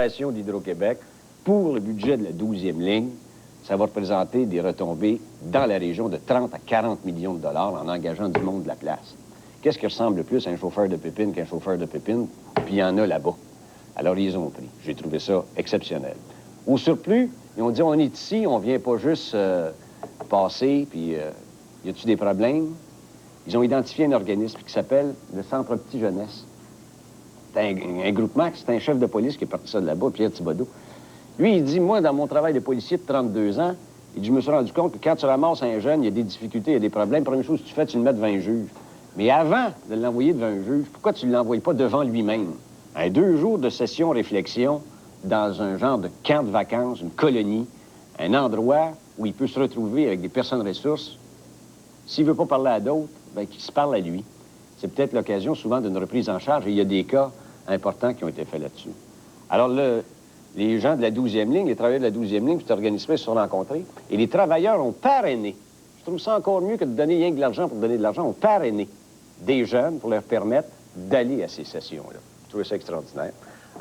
d'Hydro-Québec pour le budget de la 12e ligne, ça va représenter des retombées dans la région de 30 à 40 millions de dollars en engageant du monde de la place. Qu'est-ce qui ressemble le plus à un chauffeur de pépine qu'un chauffeur de pépine? Puis il y en a là-bas. Alors, ils ont pris. J'ai trouvé ça exceptionnel. Au surplus, ils ont dit, on est ici, on vient pas juste passer, puis y a-t-il des problèmes? Ils ont identifié un organisme qui s'appelle le Centre Petit Jeunesse. C'est un groupement, c'est un chef de police qui est parti ça de là-bas, Pierre Thibodeau. Lui, il dit, moi, dans mon travail de policier de 32 ans, il dit, je me suis rendu compte que quand tu ramasses un jeune, il y a des difficultés, il y a des problèmes. Première chose que tu fais, tu le mets devant un juge. Mais avant de l'envoyer devant un juge, pourquoi tu ne l'envoies pas devant lui-même? 2 jours de session-réflexion dans un genre de camp de vacances, une colonie, un endroit où il peut se retrouver avec des personnes ressources. S'il ne veut pas parler à d'autres, bien, qu'il se parle à lui. C'est peut-être l'occasion souvent d'une reprise en charge, et il y a des cas importants qui ont été faits là-dessus. Alors, les gens de la 12e ligne, les travailleurs de la 12e ligne, cet organisme se sont rencontrés, et les travailleurs ont parrainé. Je trouve ça encore mieux que de donner rien que de l'argent pour donner de l'argent. Ont parrainé des jeunes pour leur permettre d'aller à ces sessions-là. Je trouve ça extraordinaire.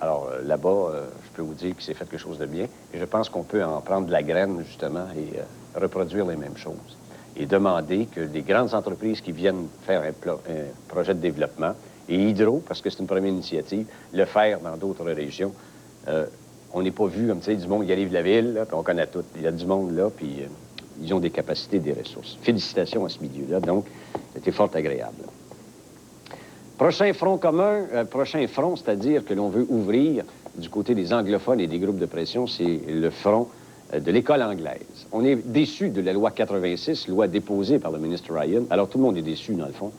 Alors, là-bas, je peux vous dire qu'il s'est fait quelque chose de bien, et je pense qu'on peut en prendre de la graine, justement, et reproduire les mêmes choses. Et demander que des grandes entreprises qui viennent faire un projet de développement, et Hydro, parce que c'est une première initiative, le faire dans d'autres régions. On n'est pas vu comme, tu sais, du monde qui arrive de la ville, là, puis on connaît tout. Il y a du monde là, puis ils ont des capacités, des ressources. Félicitations à ce milieu-là, donc c'était fort agréable. Prochain front commun, prochain front, c'est-à-dire que l'on veut ouvrir du côté des anglophones et des groupes de pression, c'est le front de l'école anglaise. On est déçu de la loi 86, loi déposée par le ministre Ryan. Alors, tout le monde est déçu, dans le fond.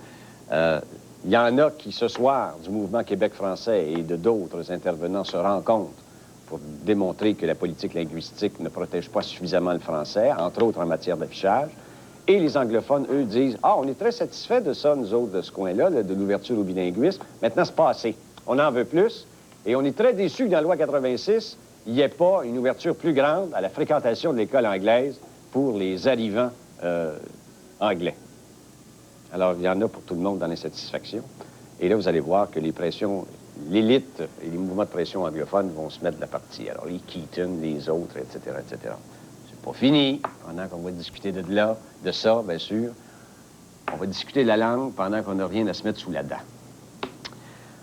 Il y en a qui, ce soir, du mouvement Québec français et de d'autres intervenants se rencontrent pour démontrer que la politique linguistique ne protège pas suffisamment le français, entre autres en matière d'affichage. Et les anglophones, eux, disent « Ah, on est très satisfaits de ça, nous autres, de ce coin-là, de l'ouverture au bilinguisme. Maintenant, c'est pas assez. On en veut plus. Et on est très déçus que dans la loi 86, il n'y ait pas une ouverture plus grande à la fréquentation de l'école anglaise pour les arrivants anglais. » Alors, il y en a pour tout le monde dans l'insatisfaction. Et là, vous allez voir que les pressions, l'élite et les mouvements de pression anglophones vont se mettre de la partie. Alors, les Keaton, les autres, etc., etc. C'est pas fini. Pendant qu'on va discuter de ça, bien sûr, on va discuter de la langue pendant qu'on n'a rien à se mettre sous la dent.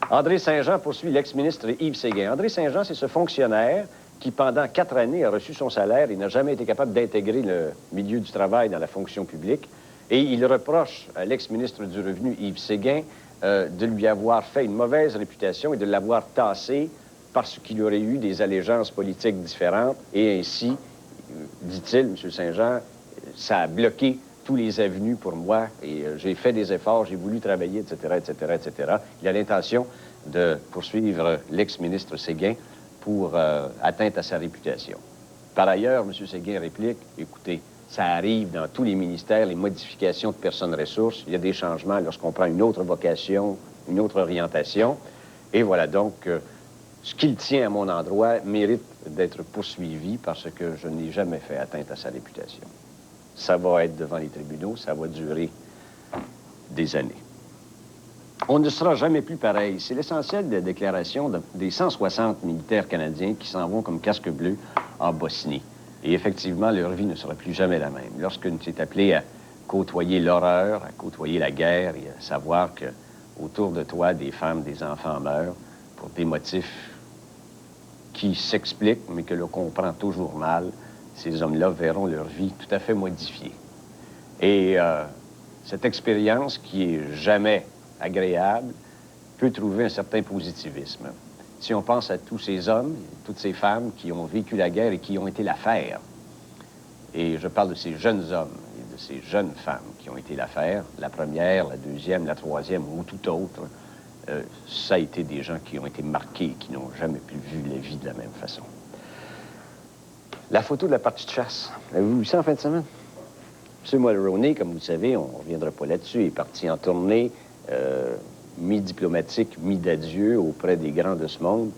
André Saint-Jean poursuit l'ex-ministre Yves Séguin. André Saint-Jean, c'est ce fonctionnaire qui, pendant 4 années, a reçu son salaire et n'a jamais été capable d'intégrer le milieu du travail dans la fonction publique. Et il reproche à l'ex-ministre du Revenu, Yves Séguin, de lui avoir fait une mauvaise réputation et de l'avoir tassé parce qu'il aurait eu des allégeances politiques différentes. Et ainsi, dit-il, M. Saint-Jean, ça a bloqué tous les avenues pour moi et j'ai fait des efforts, j'ai voulu travailler, etc., etc., etc. Il a l'intention de poursuivre l'ex-ministre Séguin pour atteinte à sa réputation. Par ailleurs, M. Séguin réplique, écoutez, ça arrive dans tous les ministères, les modifications de personnes ressources. Il y a des changements lorsqu'on prend une autre vocation, une autre orientation. Et voilà donc, ce qu'il tient à mon endroit mérite d'être poursuivi parce que je n'ai jamais fait atteinte à sa réputation. Ça va être devant les tribunaux, ça va durer des années. On ne sera jamais plus pareil. C'est l'essentiel de la déclaration des 160 militaires canadiens qui s'en vont comme casque bleu en Bosnie. Et effectivement, leur vie ne sera plus jamais la même. Lorsqu'on s'est appelé à côtoyer l'horreur, à côtoyer la guerre et à savoir que autour de toi, des femmes, des enfants meurent pour des motifs qui s'expliquent, mais que l'on comprend toujours mal, ces hommes-là verront leur vie tout à fait modifiée. Et cette expérience, qui est jamais agréable, peut trouver un certain positivisme. Si on pense à tous ces hommes, toutes ces femmes qui ont vécu la guerre et qui ont été l'affaire, et je parle de ces jeunes hommes et de ces jeunes femmes qui ont été l'affaire, la première, la deuxième, la troisième ou tout autre, ça a été des gens qui ont été marqués, qui n'ont jamais plus vu la vie de la même façon. La photo de la partie de chasse, avez-vous vu ça en fin de semaine? M. Mulroney, comme vous le savez, on ne reviendra pas là-dessus, est parti en tournée, mi-diplomatique, mi-d'adieu auprès des grands de ce monde.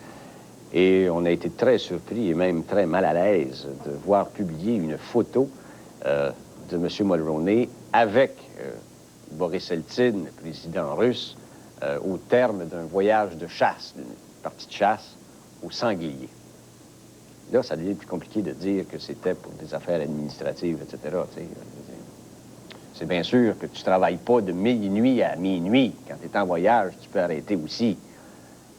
Et on a été très surpris et même très mal à l'aise de voir publier une photo de M. Mulroney avec Boris Eltsine, le président russe, au terme d'un voyage de chasse, d'une partie de chasse au sanglier. Là, ça devient plus compliqué de dire que c'était pour des affaires administratives, etc. C'est bien sûr que tu ne travailles pas de minuit à minuit. Quand tu es en voyage, tu peux arrêter aussi.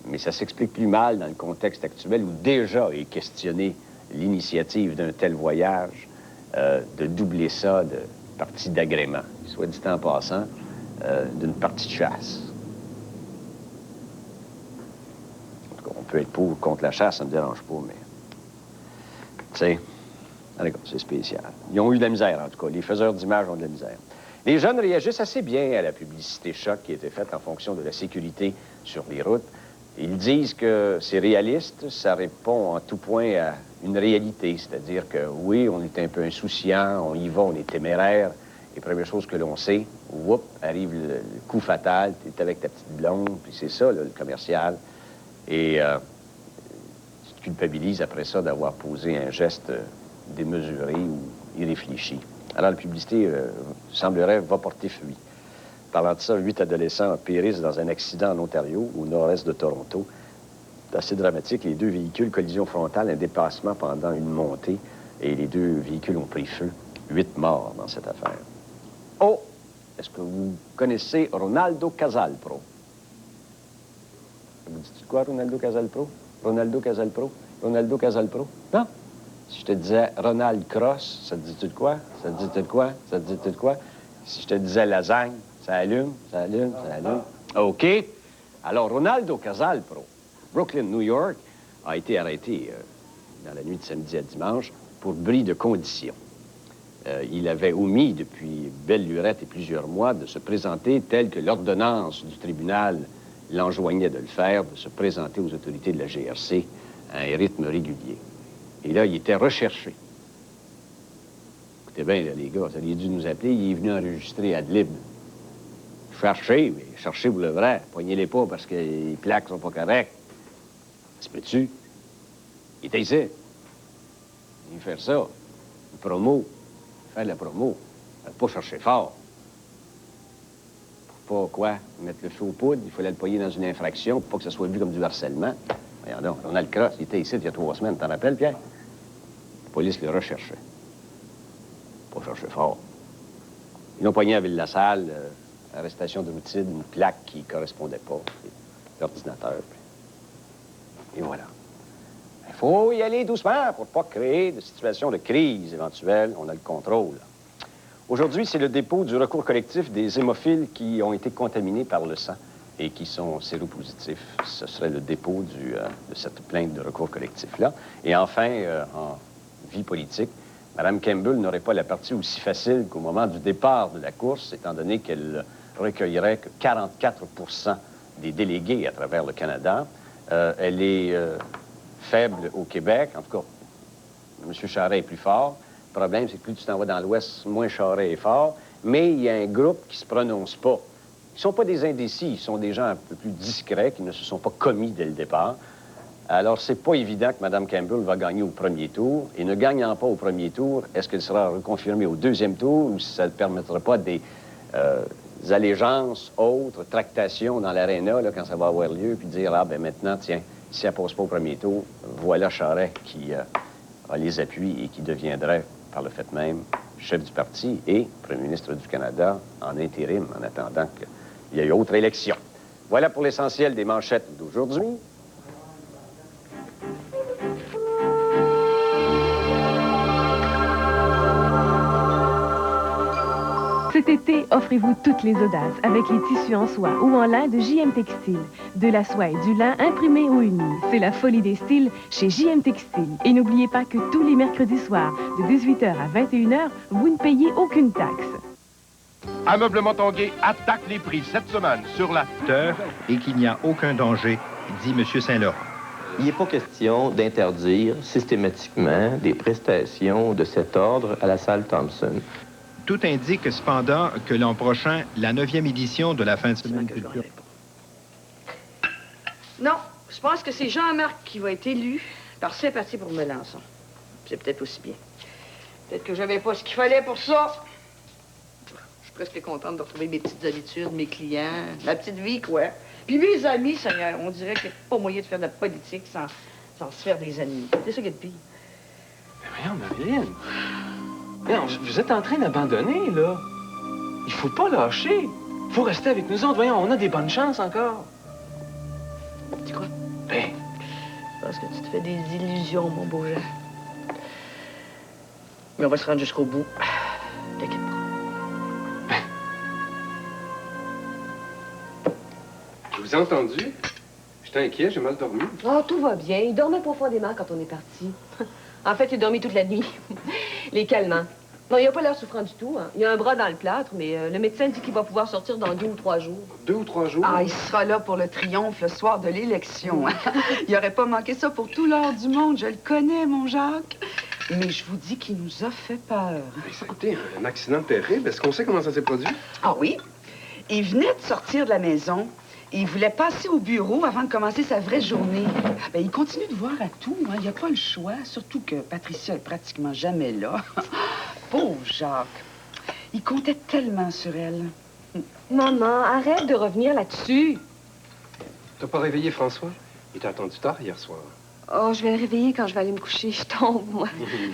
Mais ça s'explique plus mal dans le contexte actuel où déjà est questionnée l'initiative d'un tel voyage, de doubler ça de partie d'agrément, soit dit en passant, d'une partie de chasse. En tout cas, on peut être pour ou contre la chasse, ça ne me dérange pas, mais... Tu sais, c'est spécial. Ils ont eu de la misère, en tout cas. Les faiseurs d'images ont de la misère. Les jeunes réagissent assez bien à la publicité choc qui a été faite en fonction de la sécurité sur les routes. Ils disent que c'est réaliste, ça répond en tout point à une réalité, c'est-à-dire que oui, on est un peu insouciant, on y va, on est téméraire, et première chose que l'on sait, whoop, arrive le coup fatal, tu es avec ta petite blonde, puis c'est ça, là, le commercial, et tu te culpabilises après ça d'avoir posé un geste démesuré ou irréfléchi. Alors la publicité, semblerait, va porter fruit. Parlant de ça, 8 adolescents périssent dans un accident en Ontario, au nord-est de Toronto. C'est assez dramatique. Les deux véhicules, collision frontale, un dépassement pendant une montée, et les deux véhicules ont pris feu. 8 morts dans cette affaire. Oh! Est-ce que vous connaissez Ronaldo Casalpro? Vous dites quoi, Ronaldo Casalpro? Ronaldo Casalpro? Ronaldo Casalpro? Non? Si je te disais Ronald Cross, ça te dit-tu de quoi? Ça te dit-tu de quoi? Ça te dit-tu de quoi? Si je te disais lasagne, ça allume, ça allume, ça allume. OK. Alors, Ronaldo Casalpro, Brooklyn, New York, a été arrêté dans la nuit de samedi à dimanche pour bris de condition. Il avait omis depuis belle lurette et plusieurs mois de se présenter tel que l'ordonnance du tribunal l'enjoignait de le faire, de se présenter aux autorités de la GRC à un rythme régulier. Et là, il était recherché. Écoutez bien, là, les gars, vous auriez dû nous appeler. Il est venu enregistrer ad lib. Cherchez, mais cherchez pour le vrai. Poignez-les pas parce que les plaques sont pas correctes. Ça se peut-tu? Il était ici. Il veut faire ça. Une promo. Faire de la promo. Pas chercher fort. Pour pas, quoi? Mettre le feu aux poudres. Il fallait le payer dans une infraction pour pas que ça soit vu comme du harcèlement. Voyons donc, on a le cross. Il était ici il y a 3 semaines. T'en rappelles, Pierre? La police le recherchait. Pas chercher fort. Ils l'ont poigné à Ville-la-Salle, arrestation de routine, une plaque qui ne correspondait pas, l'ordinateur. Et voilà. Il faut y aller doucement pour ne pas créer de situation de crise éventuelle. On a le contrôle. Aujourd'hui, c'est le dépôt du recours collectif des hémophiles qui ont été contaminés par le sang et qui sont séropositifs. Ce serait le dépôt de cette plainte de recours collectif-là. Et enfin, en vie politique, Mme Campbell n'aurait pas la partie aussi facile qu'au moment du départ de la course, étant donné qu'elle recueillerait que 44 % des délégués à travers le Canada. Elle est faible au Québec. En tout cas, M. Charest est plus fort. Le problème, c'est que plus tu t'en vas dans l'Ouest, moins Charest est fort. Mais il y a un groupe qui ne se prononce pas. Ils ne sont pas des indécis, ils sont des gens un peu plus discrets, qui ne se sont pas commis dès le départ. Alors, c'est pas évident que Mme Campbell va gagner au premier tour. Et ne gagnant pas au premier tour, est-ce qu'elle sera reconfirmée au deuxième tour ou si ça ne permettra pas des allégeances autres, tractations dans l'aréna, quand ça va avoir lieu, puis dire, ah, ben maintenant, tiens, si elle ne passe pas au premier tour, voilà Charest qui a les appuis et qui deviendrait, par le fait même, chef du parti et premier ministre du Canada en intérim, en attendant qu'il y ait autre élection. Voilà pour l'essentiel des manchettes d'aujourd'hui. Cet été, offrez-vous toutes les audaces avec les tissus en soie ou en lin de JM Textile. De la soie et du lin imprimés ou unis. C'est la folie des styles chez JM Textile. Et n'oubliez pas que tous les mercredis soirs, de 18h à 21h, vous ne payez aucune taxe. Ameublement Tanguay attaque les prix cette semaine sur la terre et qu'il n'y a aucun danger, dit M. Saint-Laurent. Il n'est pas question d'interdire systématiquement des prestations de cet ordre à la salle Thompson. Tout indique cependant que l'an prochain, la 9e édition de la fin de semaine culturelle... Non, je pense que c'est Jean-Marc qui va être élu par sympathie pour Melançon. C'est peut-être aussi bien. Peut-être que j'avais pas ce qu'il fallait pour ça. Je suis presque contente de retrouver mes petites habitudes, mes clients, ma petite vie, quoi. Puis mes amis, Seigneur, on dirait qu'il n'y a pas moyen de faire de la politique sans se faire des ennemis. C'est ça qui est le pire. Voyons, Marilyn. Voyons, vous êtes en train d'abandonner, là. Il faut pas lâcher. Il faut rester avec nous autres. Voyons, on a des bonnes chances encore. Tu crois? Ben, Je pense que tu te fais des illusions, mon beau Jean. Mais on va se rendre jusqu'au bout. T'inquiète pas. Je vous ai entendu. J'étais inquiet, j'ai mal dormi. Oh, tout va bien. Il dormait profondément quand on est parti. En fait, il a dormi toute la nuit. Les calmants. Non, il n'a pas l'air souffrant du tout. Hein. Il a un bras dans le plâtre, mais le médecin dit qu'il va pouvoir sortir dans 2 ou 3 jours. 2 ou 3 jours? Ah, il sera là pour le triomphe le soir de l'élection. Hein. Il n'aurait pas manqué ça pour tout l'or du monde. Je le connais, mon Jacques. Mais je vous dis qu'il nous a fait peur. Mais ça a été un accident terrible. Est-ce qu'on sait comment ça s'est produit? Ah oui? Il venait de sortir de la maison. Il voulait passer au bureau avant de commencer sa vraie journée. Ben, il continue de voir à tout. Hein. Il n'y a pas le choix. Surtout que Patricia est pratiquement jamais là. Pauvre Jacques. Il comptait tellement sur elle. Maman, arrête de revenir là-dessus. T'as pas réveillé François? Il t'a attendu tard hier soir. Oh, je vais le réveiller quand je vais aller me coucher. Je tombe, moi.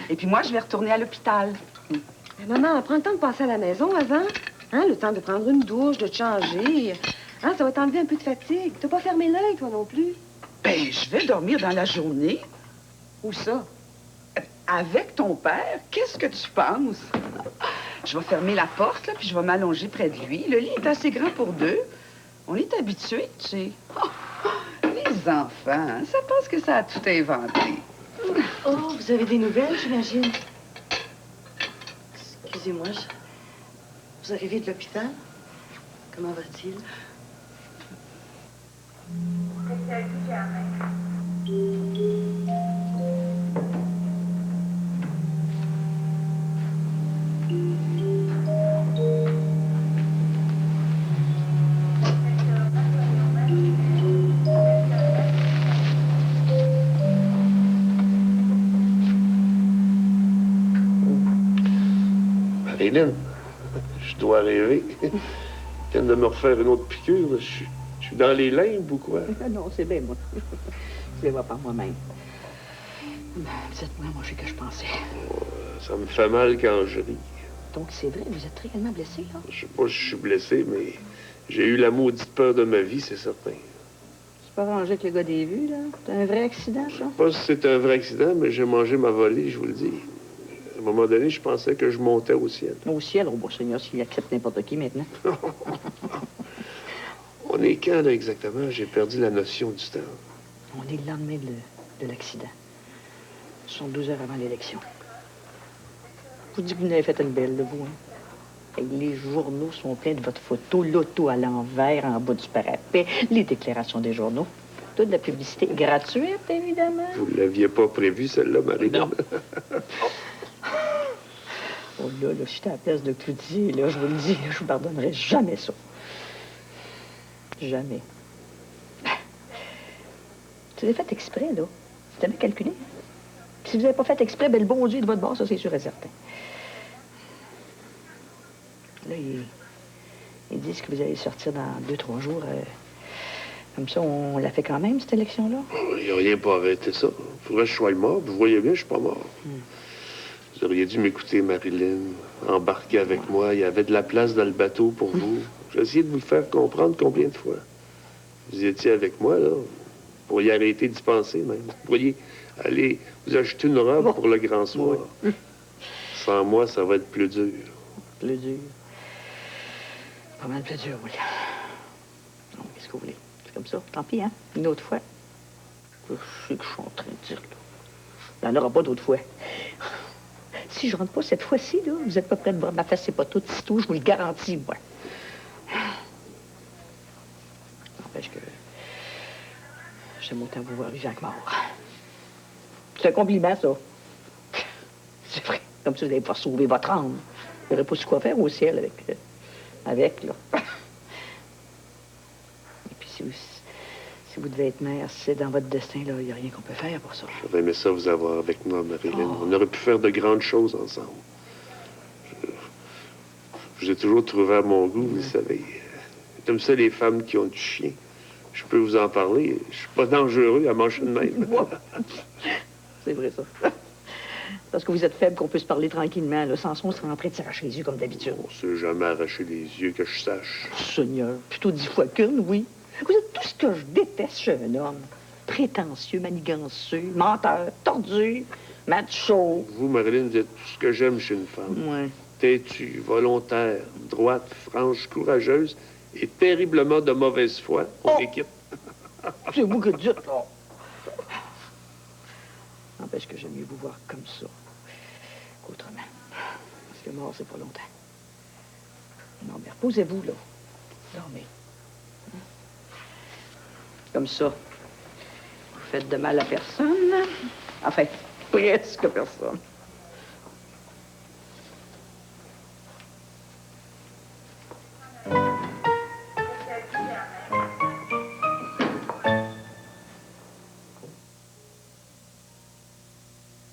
Et puis moi, je vais retourner à l'hôpital. Mais maman, prends le temps de passer à la maison avant. Hein, le temps de prendre une douche, de te changer. Hein, ça va t'enlever un peu de fatigue. T'as pas fermé l'œil, toi non plus. Ben, je vais dormir dans la journée. Où ça? Avec ton père? Qu'est-ce que tu penses? Je vais fermer la porte, là, puis je vais m'allonger près de lui. Le lit est assez grand pour 2. On est habitués, tu sais. Les enfants, hein, ça pense que ça a tout inventé. Oh, vous avez des nouvelles, j'imagine? Excusez-moi, vous arrivez de l'hôpital? Comment va-t-il? Marilyn, je dois rêver. Je viens de me refaire une autre piqûre. Là. Je suis dans les limbes ou quoi? Non, c'est bien, moi. Je les vois par moi-même. Dites-moi, moi, je sais que je pensais. Ça me fait mal quand je ris. Donc, c'est vrai, vous êtes réellement blessé, là? Je sais pas si je suis blessé, mais j'ai eu la maudite peur de ma vie, c'est certain. C'est pas rangé avec le gars des vues, là? C'est un vrai accident, ça? Je sais pas si c'est un vrai accident, mais j'ai mangé ma volée, je vous le dis. À un moment donné, je pensais que je montais au ciel. Au ciel, oh, bon Seigneur, s'il accepte n'importe qui maintenant. On est quand, là, exactement? J'ai perdu la notion du temps. On est le lendemain de l'accident. 72 heures avant l'élection. Je vous dis que vous n'avez fait une belle, de vous, hein? Et les journaux sont pleins de votre photo, l'auto à l'envers, en bas du parapet, les déclarations des journaux. Toute la publicité gratuite, évidemment. Vous ne l'aviez pas prévu, celle-là, Marie-Laure? Non. Oh là, si j'étais à la place de Cloutier, là, je vous le dis, là, je vous pardonnerai jamais ça. Jamais. Vous avez fait exprès, là. Vous avez calculé. Puis si vous n'avez pas fait exprès, ben le bon Dieu est de votre bord, ça, c'est sûr et certain. Là, ils disent que vous allez sortir dans 2-3 jours. Comme ça, on l'a fait quand même, cette élection-là. Il n'y a rien pour arrêter ça. Il faudrait que je sois mort. Vous voyez bien, je suis pas mort. Vous auriez dû m'écouter, Marilyn. Embarquer avec moi. Il y avait de la place dans le bateau pour vous. J'ai essayé de vous le faire comprendre combien de fois. Vous étiez avec moi, là. Vous pourriez arrêter d'y penser, même. Vous pourriez aller vous acheter une robe pour le grand soir. Sans moi, ça va être plus dur. Plus dur. Pas mal plus dur, oui. Non, qu'est-ce que vous voulez? C'est comme ça. Tant pis, hein? Une autre fois. Je sais que je suis en train de dire, là. Il n'y en aura pas d'autre fois. Si je rentre pas cette fois-ci, là, vous n'êtes pas prêts de voir ma face, c'est pas tout, c'est tout, je vous le garantis, moi. N'empêche que j'aime autant vous voir vivant que mort. C'est un compliment, ça. C'est vrai. Comme ça, vous allez pouvoir sauver votre âme. Vous n'aurez pas su quoi faire au ciel avec là. Et puis, si vous devez être mère, si c'est dans votre destin, là, il n'y a rien qu'on peut faire pour ça. J'aurais aimé ça vous avoir avec moi, Marilyn. On aurait pu faire de grandes choses ensemble. Je vous ai toujours trouvé à mon goût, vous savez. Comme ça, les femmes qui ont du chien. Je peux vous en parler. Je suis pas dangereux à manger de même. C'est vrai, ça. Parce que vous êtes faible qu'on peut se parler tranquillement. Là. Samson serait en train de s'arracher les yeux comme d'habitude. On s'est jamais arraché les yeux que je sache. Seigneur, plutôt 10 fois qu'une, oui. Vous êtes tout ce que je déteste chez un homme. Prétentieux, maniganceux, menteur, tordu, macho. Vous, Marilyn, vous êtes tout ce que j'aime chez une femme. Ouais. Têtue, volontaire, droite, franche, courageuse et terriblement de mauvaise foi. On équipe. C'est vous que dites, là. N'empêche que j'aime mieux vous voir comme ça qu'autrement. Parce que mort, c'est pas longtemps. Non, mais reposez-vous, là. Dormez. Comme ça, vous faites de mal à personne. Enfin, presque personne.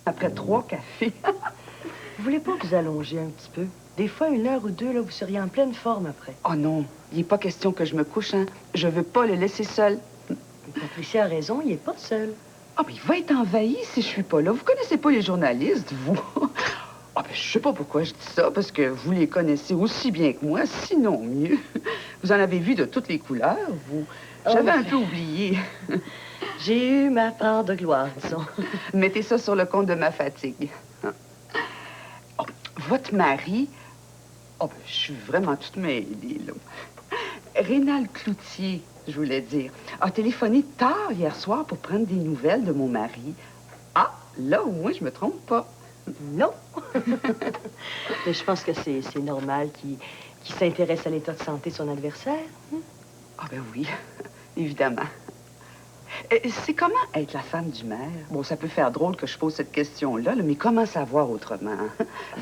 Après 3 cafés. Vous voulez pas vous allonger un petit peu? Des fois, 1 heure ou 2, là, vous seriez en pleine forme après. Oh non, il n'est pas question que je me couche, hein. Je veux pas le laisser seul. Patricia a raison, il est pas seul. Ah, mais il va être envahi si je suis pas là. Vous connaissez pas les journalistes, vous? Ah, ben, je sais pas pourquoi je dis ça, parce que vous les connaissez aussi bien que moi, sinon mieux. Vous en avez vu de toutes les couleurs, vous. J'avais un peu oublié. J'ai eu ma part de gloire, disons. Mettez ça sur le compte de ma fatigue. Oh, votre mari... Oh, ben, je suis vraiment toute mêlée, là. Rénal Cloutier, je voulais dire, a téléphoné tard hier soir pour prendre des nouvelles de mon mari. Ah, là, au moins, je me trompe pas. Non. Mais je pense que c'est normal qu'il s'intéresse à l'état de santé de son adversaire. Ah, ben oui, évidemment. C'est comment être la femme du maire? Bon, ça peut faire drôle que je pose cette question-là, mais comment savoir autrement?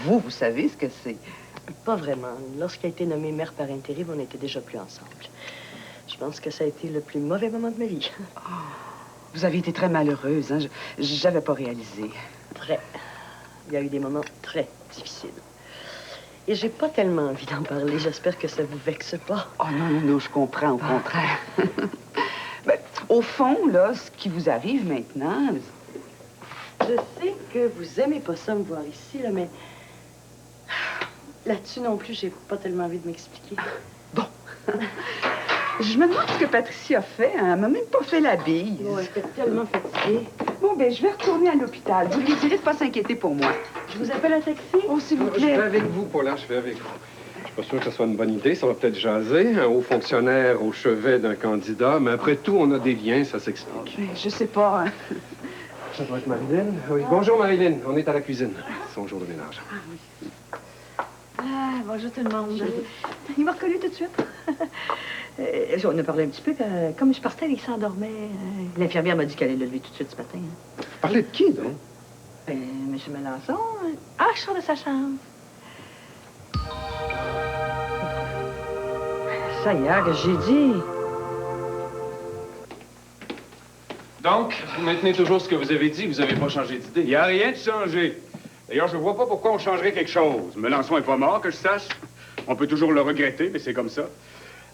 Vous savez ce que c'est? Pas vraiment. Lorsqu'il a été nommé maire par intérim, on n'était déjà plus ensemble. Je pense que ça a été le plus mauvais moment de ma vie. Oh, vous avez été très malheureuse, hein? J'avais pas réalisé. Très. Il y a eu des moments très difficiles. Et j'ai pas tellement envie d'en parler. J'espère que ça vous vexe pas. Oh non, je comprends, au contraire. Ben, au fond, là, ce qui vous arrive maintenant... Je sais que vous aimez pas ça me voir ici, là, mais... Là-dessus non plus, j'ai pas tellement envie de m'expliquer. Bon. Je me demande ce que Patricia a fait. Hein? Elle m'a même pas fait la bise. Oh, elle était tellement fatiguée. Bon, ben, je vais retourner à l'hôpital. Vous lui direz de pas s'inquiéter pour moi. Je vous appelle un taxi? Oh, s'il vous Je plaît. vais avec vous, Paula, je vais avec vous. Je suis pas sûr que ce soit une bonne idée. Ça va peut-être jaser. Un haut fonctionnaire au chevet d'un candidat. Mais après tout, on a des liens, ça s'explique. Ben, je sais pas. Hein. Ça doit être Marilyn. Oui. Bonjour, Marilyn. On est à la cuisine. C'est son jour de ménage. Ah, oui. Ah, bonjour tout le monde. Il m'a reconnu tout de suite. On a parlé un petit peu, comme je partais, il s'endormait. L'infirmière m'a dit qu'elle allait le lever tout de suite ce matin. Hein. Parlez de qui, donc? M. Melançon. Ah, je sors de sa chambre. Ça y est, que j'ai dit. Donc, vous maintenez toujours ce que vous avez dit, vous n'avez pas changé d'idée. Il n'y a rien de changé. D'ailleurs, je ne vois pas pourquoi on changerait quelque chose. Melançon n'est pas mort, que je sache. On peut toujours le regretter, mais c'est comme ça.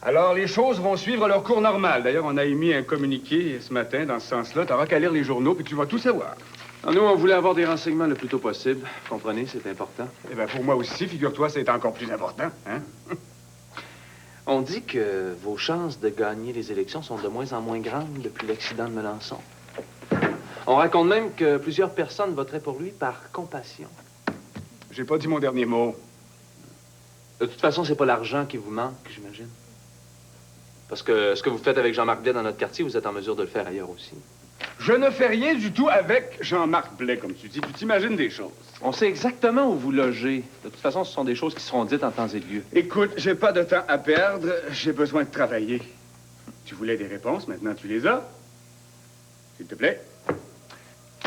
Alors, les choses vont suivre leur cours normal. D'ailleurs, on a émis un communiqué ce matin dans ce sens-là. Tu n'auras qu'à lire les journaux, puis tu vas tout savoir. Alors, nous, on voulait avoir des renseignements le plus tôt possible. Vous comprenez, c'est important. Eh bien, pour moi aussi, figure-toi, c'est encore plus important, hein? On dit que vos chances de gagner les élections sont de moins en moins grandes depuis l'accident de Melançon. On raconte même que plusieurs personnes voteraient pour lui par compassion. J'ai pas dit mon dernier mot. De toute façon, c'est pas l'argent qui vous manque, j'imagine. Parce que ce que vous faites avec Jean-Marc Blais dans notre quartier, vous êtes en mesure de le faire ailleurs aussi. Je ne fais rien du tout avec Jean-Marc Blais, comme tu dis. Tu t'imagines des choses. On sait exactement où vous logez. De toute façon, ce sont des choses qui seront dites en temps et lieu. Écoute, j'ai pas de temps à perdre. J'ai besoin de travailler. Tu voulais des réponses, maintenant tu les as. S'il te plaît.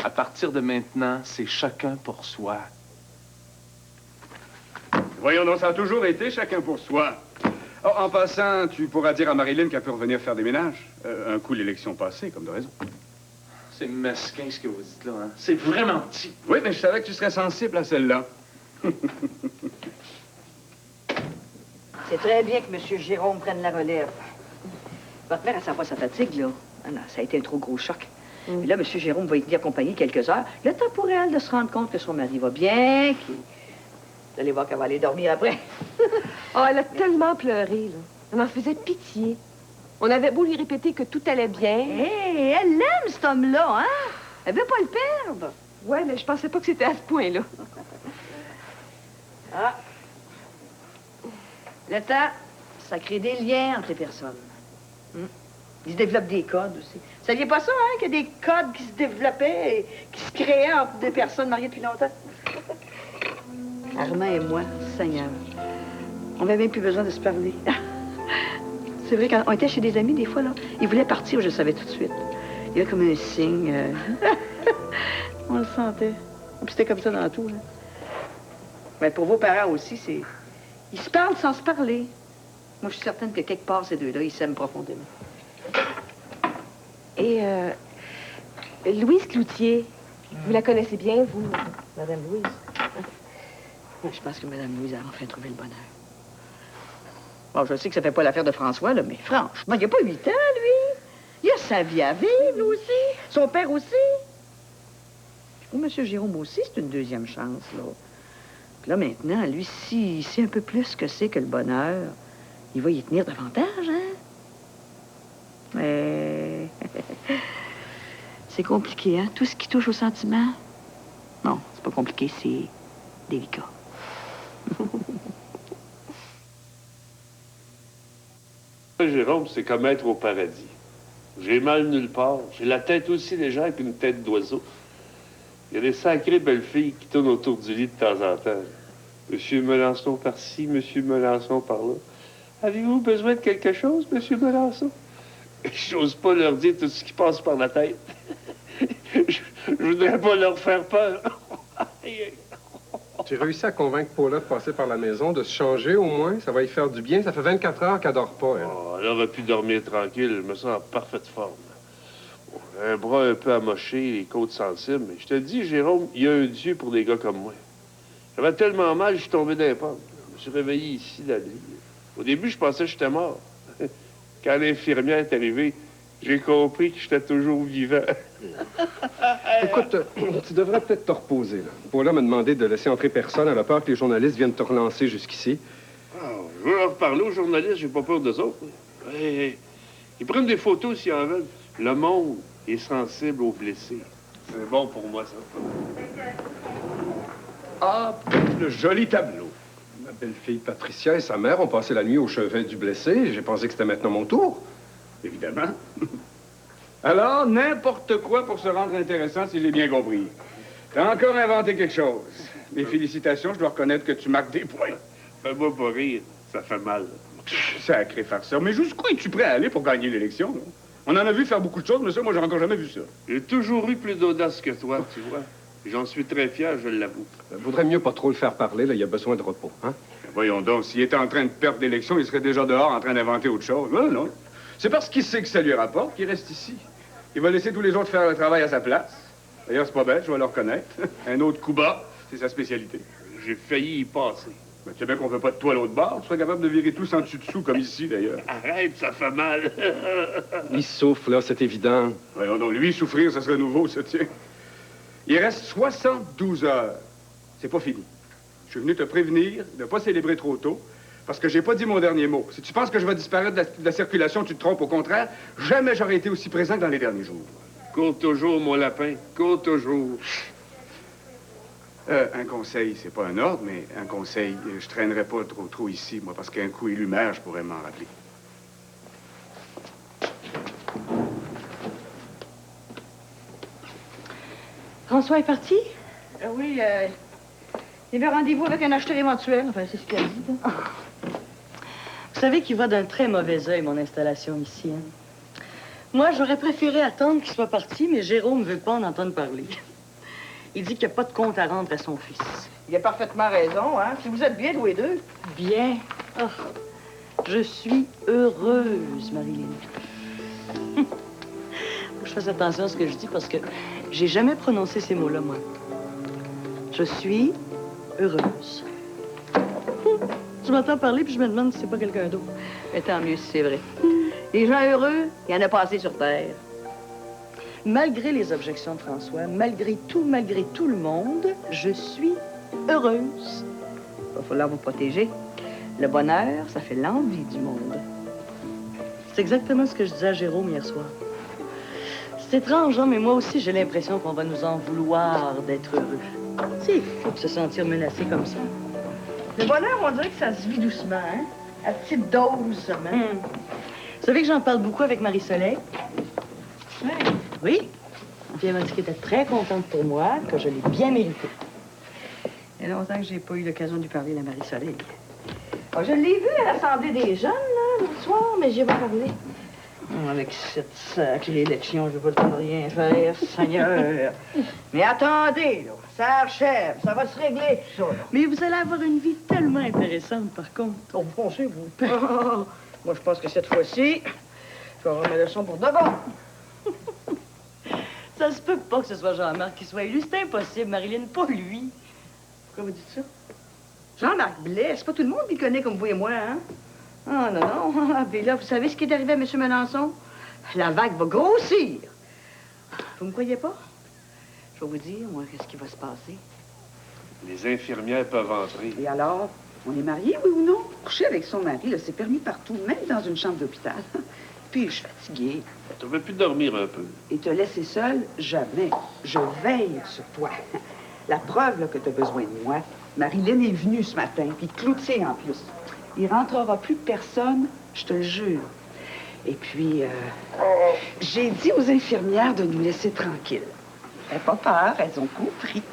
À partir de maintenant, c'est chacun pour soi. Voyons donc, ça a toujours été chacun pour soi. Oh, en passant, tu pourras dire à Marilyn qu'elle peut revenir faire des ménages. Un coup l'élection passée, comme de raison. C'est mesquin ce que vous dites là, hein? C'est vraiment petit. Oui, mais je savais que tu serais sensible à celle-là. C'est très bien que M. Jérôme prenne la relève. Votre mère, elle sent pas sa fatigue, là. Ah non, ça a été un trop gros choc. Puis là, M. Jérôme va y tenir compagnie quelques heures. Le temps pour elle de se rendre compte que son mari va bien, qu'il... Vous allez voir qu'elle va aller dormir après. Oh, elle a tellement pleuré, là. Elle en faisait pitié. On avait beau lui répéter que tout allait bien. Hé, elle l'aime, cet homme-là, hein? Elle veut pas le perdre. Ouais, mais je pensais pas que c'était à ce point-là. Ah. Le temps, ça crée des liens entre les personnes. Il se développe des codes aussi. Vous saviez pas ça, hein, qu'il y a des codes qui se développaient et qui se créaient entre des personnes mariées depuis longtemps? Armand et moi, Seigneur, on n'avait même plus besoin de se parler. C'est vrai, quand on était chez des amis, des fois, là, ils voulaient partir, je le savais tout de suite. Il y avait comme un signe. On le sentait. Puis c'était comme ça dans tout, là. Mais pour vos parents aussi, c'est... Ils se parlent sans se parler. Moi, je suis certaine que quelque part, ces deux-là, ils s'aiment profondément. Et, Louise Cloutier, vous la connaissez bien, vous, Madame Louise? Je pense que Mme Louise a enfin trouvé le bonheur. Bon, je sais que ça fait pas l'affaire de François, là, mais franchement, il n'y a pas 8 ans, lui. Il a sa vie à vivre, lui aussi. Son père aussi. Ou M. Jérôme aussi, c'est une deuxième chance, là. Puis là, maintenant, lui, s'il sait un peu plus ce que c'est que le bonheur, il va y tenir davantage, hein? Mais... c'est compliqué, hein? Tout ce qui touche au sentiment. Non, c'est pas compliqué, c'est délicat. Jérôme, c'est comme être au paradis. J'ai mal nulle part. J'ai la tête aussi légère qu'une tête d'oiseau. Il y a des sacrées belles filles qui tournent autour du lit de temps en temps. Monsieur Melançon par-ci, Monsieur Melançon par-là. Avez-vous besoin de quelque chose, Monsieur Melançon? J'ose pas leur dire tout ce qui passe par la tête. Je voudrais pas leur faire peur. J'ai réussi à convaincre Paula de passer par la maison, de se changer au moins. Ça va y faire du bien. Ça fait 24 heures qu'elle dort pas, elle. Oh, elle aurait pu dormir tranquille. Je me sens en parfaite forme. Un bras un peu amoché, les côtes sensibles. Mais je te dis, Jérôme, il y a un Dieu pour des gars comme moi. J'avais tellement mal, je suis tombé dans les pommes. Je me suis réveillé ici, la nuit. Au début, je pensais que j'étais mort. Quand l'infirmière est arrivée, j'ai compris que j'étais toujours vivant. Écoute, tu devrais peut-être te reposer, là. Paula m'a demandé de laisser entrer personne. Elle a peur que les journalistes viennent te relancer jusqu'ici. Oh, je veux leur parler aux journalistes, j'ai pas peur d'eux autres. Hey, ils prennent des photos s'ils en veulent. Le monde est sensible aux blessés. C'est bon pour moi, ça. Ah, le joli tableau. Ma belle-fille Patricia et sa mère ont passé la nuit au chevet du blessé. J'ai pensé que c'était maintenant mon tour. Évidemment. Alors, n'importe quoi pour se rendre intéressant, si j'ai bien compris. T'as encore inventé quelque chose. Mes félicitations, je dois reconnaître que tu marques des points. Fais-moi pas rire, ça fait mal. Sacré farceur. Mais jusqu'où es-tu prêt à aller pour gagner l'élection, là? On en a vu faire beaucoup de choses, mais ça, moi, j'ai encore jamais vu ça. J'ai toujours eu plus d'audace que toi, tu vois. J'en suis très fier, je l'avoue. Vaudrait mieux pas trop le faire parler, là. Il a besoin de repos, hein? Voyons donc, s'il était en train de perdre l'élection, il serait déjà dehors en train d'inventer autre chose. Non, non. C'est parce qu'il sait que ça lui rapporte qu'il reste ici. Il va laisser tous les autres faire le travail à sa place. D'ailleurs, c'est pas bête, je vais le reconnaître. Un autre coup bas, c'est sa spécialité. J'ai failli y passer. Mais tu sais bien qu'on veut pas de toi à l'autre bord. Tu serais capable de virer tous en dessus-dessous, comme ici, d'ailleurs. Arrête, ça fait mal. Il souffle, là, c'est évident. Voyons donc, lui, souffrir, ça serait nouveau, ça, tiens. Il reste 72 heures. C'est pas fini. Je suis venu te prévenir de ne pas célébrer trop tôt, parce que j'ai pas dit mon dernier mot. Si tu penses que je vais disparaître de la circulation, tu te trompes. Au contraire, jamais j'aurais été aussi présent que dans les derniers jours. Cours toujours, mon lapin. Cours toujours. Un conseil, c'est pas un ordre, mais un conseil. Je traînerai pas trop ici, moi, parce qu'un coup élu maire, je pourrais m'en rappeler. François est parti? Oui, il avait rendez-vous avec un acheteur éventuel. Enfin, c'est ce qu'il a dit. Là. Vous savez qu'il voit d'un très mauvais œil mon installation ici. Hein? Moi, j'aurais préféré attendre qu'il soit parti, mais Jérôme ne veut pas en entendre parler. Il dit qu'il n'y a pas de compte à rendre à son fils. Il a parfaitement raison, hein? Si vous êtes bien tous les deux. Bien. Oh, je suis heureuse, Marilyn. Faut que je fasse attention à ce que je dis parce que j'ai jamais prononcé ces mots-là, moi. Je suis heureuse. Je m'entends parler puis je me demande si c'est pas quelqu'un d'autre. Mais tant mieux si c'est vrai. Les gens heureux, il y en a pas assez sur Terre. Malgré les objections de François, malgré tout le monde, je suis heureuse. Il va falloir vous protéger. Le bonheur, ça fait l'envie du monde. C'est exactement ce que je disais à Jérôme hier soir. C'est étrange, hein, mais moi aussi, j'ai l'impression qu'on va nous en vouloir d'être heureux. Si, il faut se sentir menacé comme ça. Le bonheur, on dirait que ça se vit doucement, hein? À petite dose seulement. Vous savez que j'en parle beaucoup avec Marie-Soleil? Oui. Puis elle m'a dit qu'elle était très contente pour moi, que je l'ai bien mérité. Il y a longtemps que j'ai pas eu l'occasion de lui parler à Marie-Soleil. Oh, je l'ai vue à l'Assemblée des jeunes, là, l'autre soir, mais j'y ai pas parlé. Avec cette sacrée élection, je ne peux pas rien faire, Seigneur. Mais attendez, là, ça achève, ça va se régler, tout ça, là. Mais vous allez avoir une vie tellement intéressante, par contre. Oh, pensez-vous? Oh, moi, je pense que cette fois-ci, je vais avoir ma leçon pour de bon. Ça se peut pas que ce soit Jean-Marc qui soit élu. C'est impossible, Marilyn, pas lui. Pourquoi vous dites ça? Jean-Marc Blais, c'est pas tout le monde qui le connaît comme vous et moi, hein? Ah, non, non. Ah, puis là, vous savez ce qui est arrivé à M. Melançon? La vague va grossir. Vous me croyez pas? Je vais vous dire, moi, qu'est-ce qui va se passer. Les infirmières peuvent entrer. Et alors, on est mariés, oui ou non? Coucher avec son mari, là, c'est permis partout, même dans une chambre d'hôpital. Puis, je suis fatiguée. Tu aurais pu dormir un peu. Et te laisser seule, jamais. Je veille sur toi. La preuve là, que tu as besoin de moi, Marilyn est venue ce matin, puis Cloutier en plus. Il rentrera plus personne, je te le jure. Et puis, j'ai dit aux infirmières de nous laisser tranquilles. Elles n'ont pas peur, elles ont compris.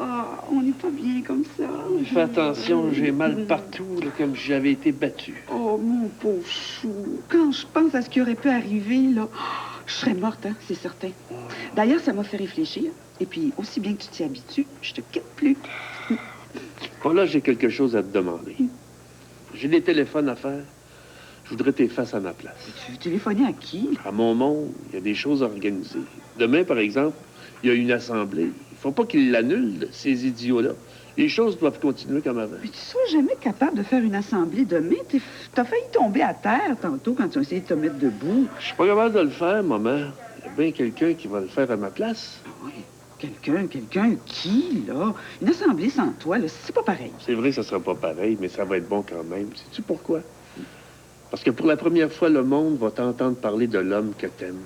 Oh, on n'est pas bien comme ça. Fais attention, j'ai mal partout, là, comme si j'avais été battu. Oh, mon pauvre chou. Quand je pense à ce qui aurait pu arriver, là, je serais morte, hein, c'est certain. D'ailleurs, ça m'a fait réfléchir. Et puis, aussi bien que tu t'y habitues, je te quitte plus. Bon, là, j'ai quelque chose à te demander. J'ai des téléphones à faire. Je voudrais que tu les fasses à ma place. Tu veux téléphoner à qui? À mon monde, il y a des choses à organiser. Demain, par exemple, il y a une assemblée. Il faut pas qu'ils l'annulent, ces idiots-là. Les choses doivent continuer comme avant. Mais tu seras jamais capable de faire une assemblée demain. T'as failli tomber à terre tantôt quand tu as essayé de te mettre debout. Je suis pas capable de le faire, maman. Il y a bien quelqu'un qui va le faire à ma place. Oui. Quelqu'un qui, là? Une assemblée sans toi, là, c'est pas pareil. C'est vrai que ça sera pas pareil, mais ça va être bon quand même. Sais-tu pourquoi? Parce que pour la première fois, le monde va t'entendre parler de l'homme que t'aimes.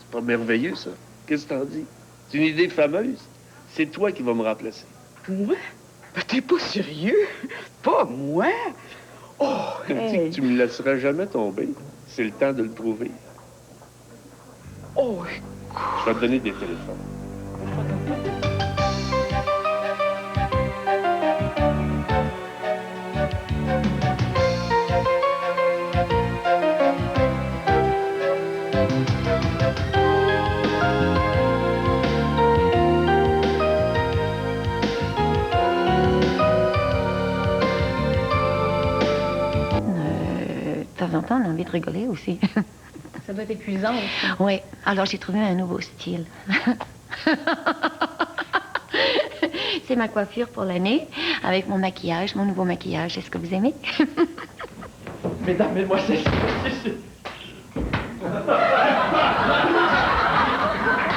C'est pas merveilleux, ça? Qu'est-ce que t'en dis? C'est une idée fameuse. C'est toi qui vas me remplacer. Moi? Ben, t'es pas sérieux? Pas moi? Oh, hey. Tu me laisseras jamais tomber. C'est le temps de le prouver. Oh, je vais te donner des téléphones. De temps en temps, on a envie de rigoler aussi. Ça doit être épuisant aussi. Oui, alors j'ai trouvé un nouveau style. C'est ma coiffure pour l'année, avec mon maquillage, mon nouveau maquillage. Est-ce que vous aimez? Mesdames, mesdemoiselles,